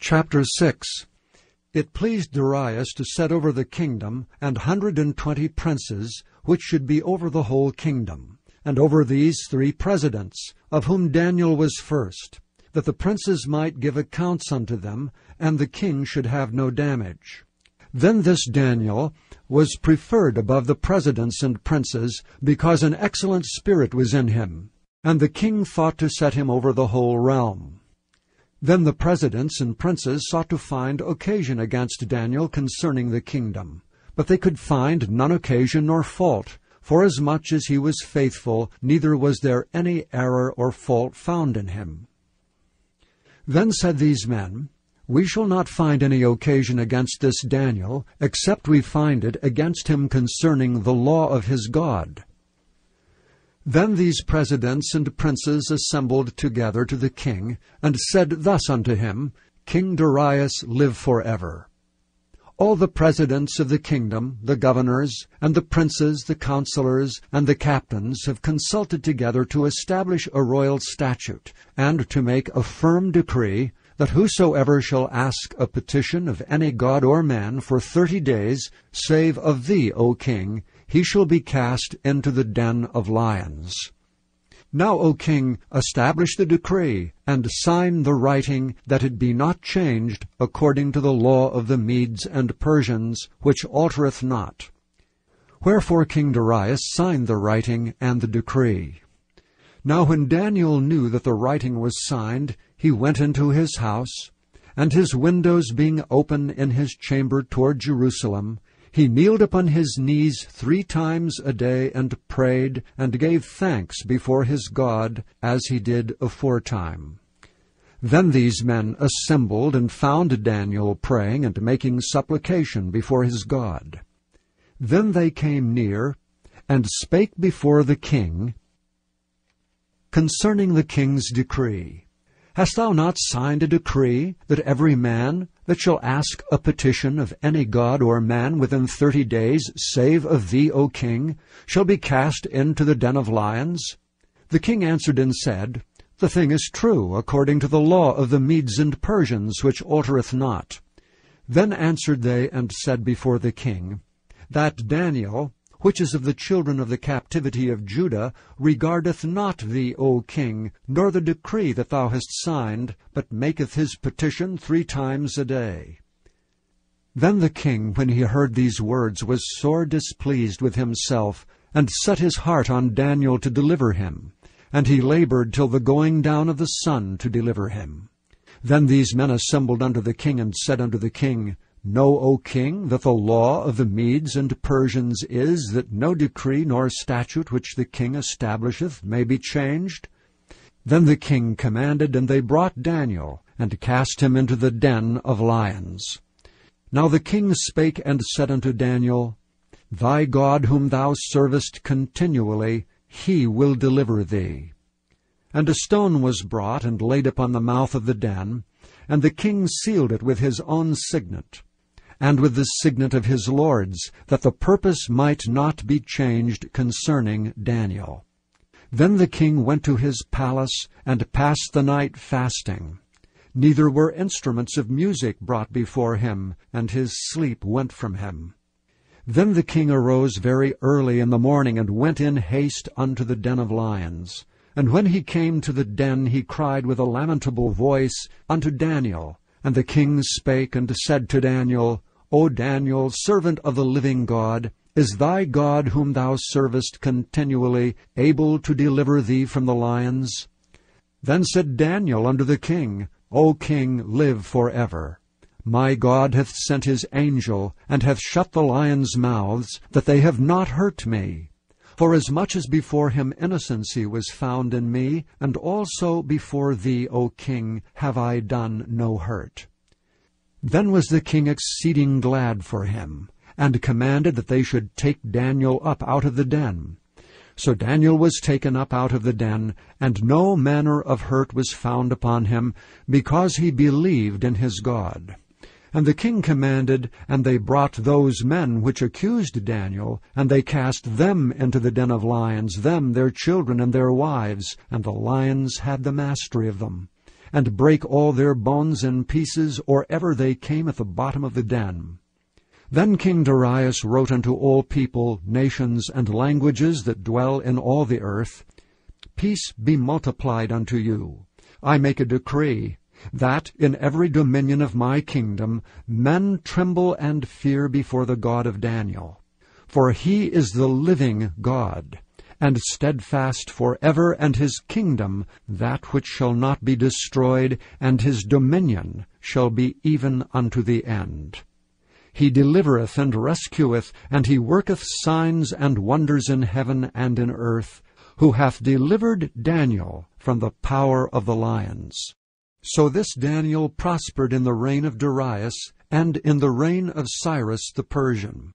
Chapter 6. It pleased Darius to set over the kingdom 120 princes, which should be over the whole kingdom, and over these 3 presidents, of whom Daniel was first, that the princes might give accounts unto them, and the king should have no damage. Then this Daniel was preferred above the presidents and princes, because an excellent spirit was in him, and the king thought to set him over the whole realm. Then the presidents and princes sought to find occasion against Daniel concerning the kingdom. But they could find none occasion nor fault, forasmuch as he was faithful, neither was there any error or fault found in him. Then said these men, We shall not find any occasion against this Daniel, except we find it against him concerning the law of his God. Then these presidents and princes assembled together to the king, and said thus unto him, King Darius, live forever. All the presidents of the kingdom, the governors, and the princes, the counselors, and the captains have consulted together to establish a royal statute, and to make a firm decree, that whosoever shall ask a petition of any god or man for 30 days, save of thee, O king, he shall be cast into the den of lions. Now, O king, establish the decree, and sign the writing, that it be not changed according to the law of the Medes and Persians, which altereth not. Wherefore King Darius signed the writing and the decree. Now when Daniel knew that the writing was signed, he went into his house, and his windows being open in his chamber toward Jerusalem, he kneeled upon his knees 3 times a day, and prayed, and gave thanks before his God, as he did aforetime. Then these men assembled, and found Daniel praying and making supplication before his God. Then they came near, and spake before the king concerning the king's decree. Hast thou not signed a decree, that every man that shall ask a petition of any god or man within 30 days, save of thee, O king, shall be cast into the den of lions? The king answered and said, The thing is true, according to the law of the Medes and Persians, which altereth not. Then answered they and said before the king, That Daniel, which is of the children of the captivity of Judah, regardeth not thee, O king, nor the decree that thou hast signed, but maketh his petition 3 times a day. Then the king, when he heard these words, was sore displeased with himself, and set his heart on Daniel to deliver him. And he labored till the going down of the sun to deliver him. Then these men assembled unto the king, and said unto the king, Know, O king, that the law of the Medes and Persians is, that no decree nor statute which the king establisheth may be changed. Then the king commanded, and they brought Daniel, and cast him into the den of lions. Now the king spake and said unto Daniel, Thy God whom thou servest continually, he will deliver thee. And a stone was brought, and laid upon the mouth of the den, and the king sealed it with his own signet, and with the signet of his lords, that the purpose might not be changed concerning Daniel. Then the king went to his palace, and passed the night fasting. Neither were instruments of music brought before him, and his sleep went from him. Then the king arose very early in the morning, and went in haste unto the den of lions. And when he came to the den, he cried with a lamentable voice unto Daniel. And the king spake and said to Daniel, O Daniel, servant of the living God, is thy God whom thou servest continually able to deliver thee from the lions? Then said Daniel unto the king, O king, live forever. My God hath sent his angel, and hath shut the lions' mouths, that they have not hurt me. Forasmuch as before him innocency was found in me, and also before thee, O king, have I done no hurt. Then was the king exceeding glad for him, and commanded that they should take Daniel up out of the den. So Daniel was taken up out of the den, and no manner of hurt was found upon him, because he believed in his God. And the king commanded, and they brought those men which accused Daniel, and they cast them into the den of lions, them, their children, and their wives, and the lions had the mastery of them. and break all their bones in pieces, or ever they came at the bottom of the den. Then King Darius wrote unto all people, nations, and languages that dwell in all the earth, Peace be multiplied unto you. I make a decree, that in every dominion of my kingdom men tremble and fear before the God of Daniel. For he is the living God, and steadfast forever, and his kingdom that which shall not be destroyed, and his dominion shall be even unto the end. He delivereth and rescueth, and he worketh signs and wonders in heaven and in earth, who hath delivered Daniel from the power of the lions. So this Daniel prospered in the reign of Darius, and in the reign of Cyrus the Persian.